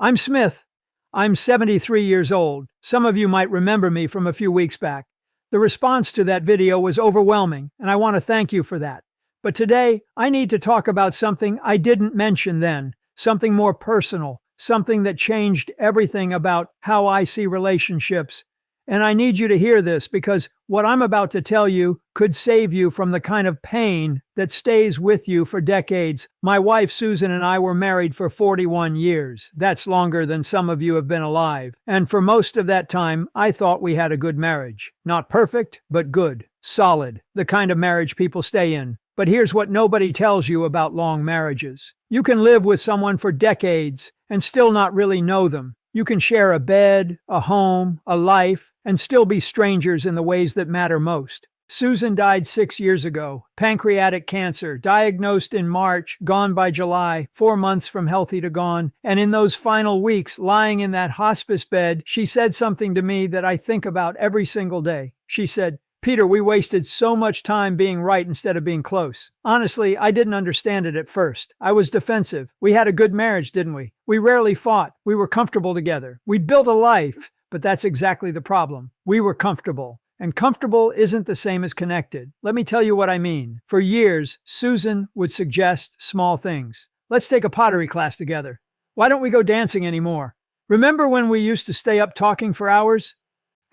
I'm Smith. I'm 73 years old. Some of you might remember me from a few weeks back. The response to that video was overwhelming, and I want to thank you for that. But today, I need to talk about something I didn't mention then, something more personal, something that changed everything about how I see relationships. And I need you to hear this because what I'm about to tell you could save you from the kind of pain that stays with you for decades. My wife Susan and I were married for 41 years. That's longer than some of you have been alive. And for most of that time, I thought we had a good marriage. Not perfect, but good, solid, the kind of marriage people stay in. But here's what nobody tells you about long marriages. You can live with someone for decades and still not really know them. You can share a bed, a home, a life, and still be strangers in the ways that matter most. Susan died 6 years ago, pancreatic cancer, diagnosed in March, gone by July, 4 months from healthy to gone. And in those final weeks, lying in that hospice bed, she said something to me that I think about every single day. She said, "Peter, we wasted so much time being right instead of being close." Honestly, I didn't understand it at first. I was defensive. We had a good marriage, didn't we? We rarely fought. We were comfortable together. We built a life, but that's exactly the problem. We were comfortable. And comfortable isn't the same as connected. Let me tell you what I mean. For years, Susan would suggest small things. Let's take a pottery class together. Why don't we go dancing anymore? Remember when we used to stay up talking for hours?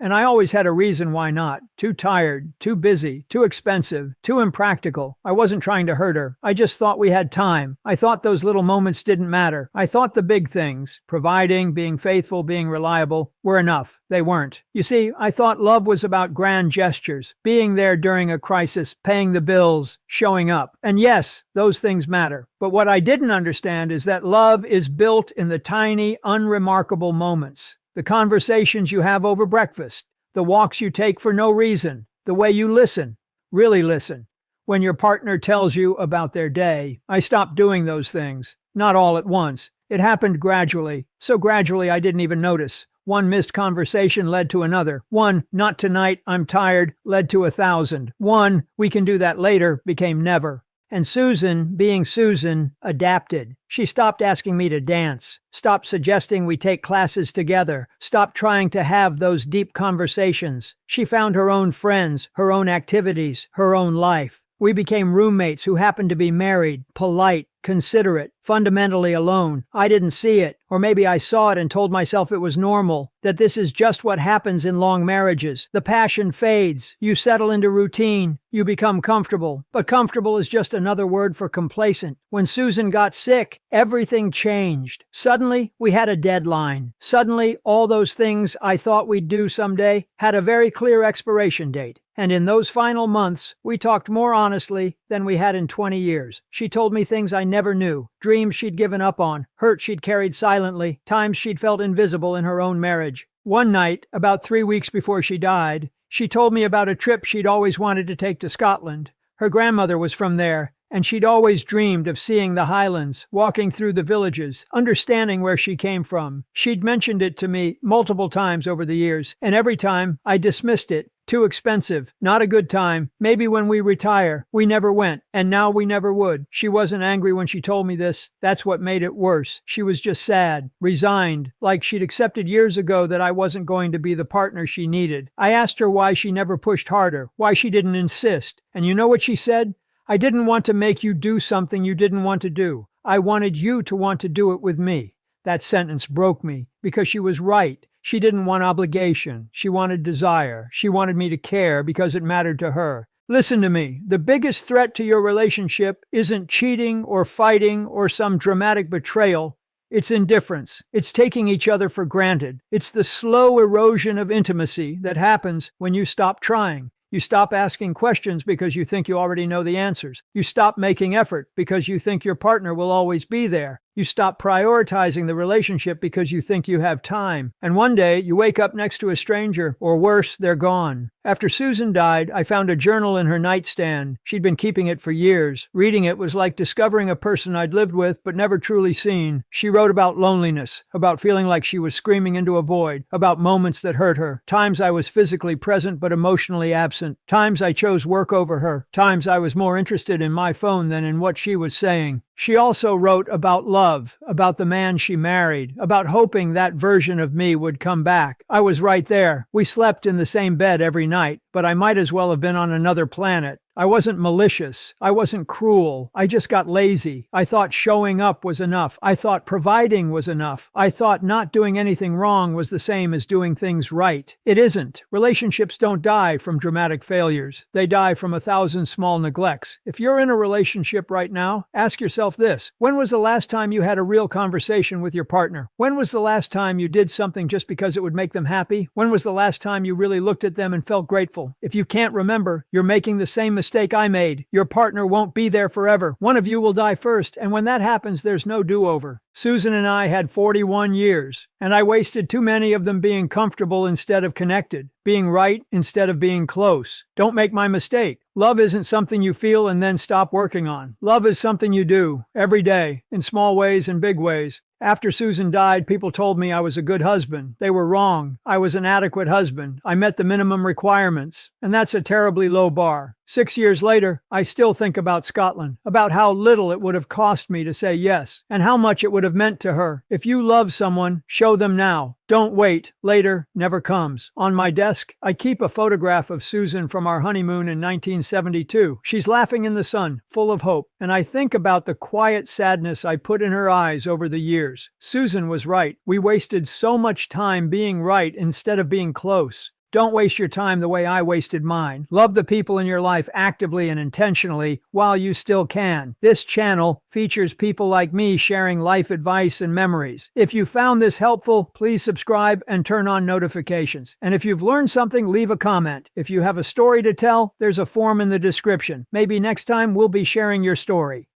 And I always had a reason why not. Too tired, too busy, too expensive, too impractical. I wasn't trying to hurt her. I just thought we had time. I thought those little moments didn't matter. I thought the big things, providing, being faithful, being reliable, were enough. They weren't. You see, I thought love was about grand gestures, being there during a crisis, paying the bills, showing up. And yes, those things matter. But what I didn't understand is that love is built in the tiny, unremarkable moments. The conversations you have over breakfast, the walks you take for no reason, the way you listen, really listen. When your partner tells you about their day, I stopped doing those things. Not all at once. It happened gradually, so gradually I didn't even notice. One missed conversation led to another. One, "not tonight, I'm tired," led to 1,000. One, "we can do that later," became never. And Susan, being Susan, adapted. She stopped asking me to dance, stopped suggesting we take classes together, stopped trying to have those deep conversations. She found her own friends, her own activities, her own life. We became roommates who happened to be married, polite, considerate, fundamentally alone. I didn't see it, or maybe I saw it and told myself it was normal, that this is just what happens in long marriages. The passion fades, you settle into routine, you become comfortable. But comfortable is just another word for complacent. When Susan got sick, everything changed. Suddenly, we had a deadline. Suddenly, all those things I thought we'd do someday had a very clear expiration date. And in those final months, we talked more honestly than we had in 20 years. She told me things I never knew, dreams she'd given up on, hurt she'd carried silently, times she'd felt invisible in her own marriage. One night, about 3 weeks before she died, she told me about a trip she'd always wanted to take to Scotland. Her grandmother was from there, and she'd always dreamed of seeing the Highlands, walking through the villages, understanding where she came from. She'd mentioned it to me multiple times over the years, and every time I dismissed it. Too expensive, not a good time, maybe when we retire. We never went, and now we never would. She wasn't angry when she told me this. That's what made it worse. She was just sad, resigned, like she'd accepted years ago that I wasn't going to be the partner she needed. I asked her why she never pushed harder, why she didn't insist. And you know what she said? "I didn't want to make you do something you didn't want to do. I wanted you to want to do it with me." That sentence broke me, because she was right. She didn't want obligation. She wanted desire. She wanted me to care because it mattered to her. Listen to me. The biggest threat to your relationship isn't cheating or fighting or some dramatic betrayal. It's indifference. It's taking each other for granted. It's the slow erosion of intimacy that happens when you stop trying. You stop asking questions because you think you already know the answers. You stop making effort because you think your partner will always be there. You stop prioritizing the relationship because you think you have time. And one day, you wake up next to a stranger, or worse, they're gone. After Susan died, I found a journal in her nightstand. She'd been keeping it for years. Reading it was like discovering a person I'd lived with but never truly seen. She wrote about loneliness, about feeling like she was screaming into a void, about moments that hurt her, times I was physically present but emotionally absent, times I chose work over her, times I was more interested in my phone than in what she was saying. She also wrote about love love, about the man she married, about hoping that version of me would come back. I was right there. We slept in the same bed every night, but I might as well have been on another planet. I wasn't malicious. I wasn't cruel. I just got lazy. I thought showing up was enough. I thought providing was enough. I thought not doing anything wrong was the same as doing things right. It isn't. Relationships don't die from dramatic failures. They die from 1,000 small neglects. If you're in a relationship right now, ask yourself this. When was the last time you had a real conversation with your partner? When was the last time you did something just because it would make them happy? When was the last time you really looked at them and felt grateful? If you can't remember, you're making the same mistake I made. Your partner won't be there forever. One of you will die first, and when that happens, there's no do-over. Susan and I had 41 years, and I wasted too many of them being comfortable instead of connected, being right instead of being close. Don't make my mistake. Love isn't something you feel and then stop working on. Love is something you do, every day, in small ways and big ways. After Susan died, people told me I was a good husband. They were wrong. I was an adequate husband. I met the minimum requirements. And that's a terribly low bar. 6 years later, I still think about Scotland, about how little it would have cost me to say yes, and how much it would have meant to her. If you love someone, show them now. Don't wait. Later never comes. On my desk, I keep a photograph of Susan from our honeymoon in 1972. She's laughing in the sun, full of hope, and I think about the quiet sadness I put in her eyes over the years. Susan was right. We wasted so much time being right instead of being close. Don't waste your time the way I wasted mine. Love the people in your life actively and intentionally while you still can. This channel features people like me sharing life advice and memories. If you found this helpful, please subscribe and turn on notifications. And if you've learned something, leave a comment. If you have a story to tell, there's a form in the description. Maybe next time we'll be sharing your story.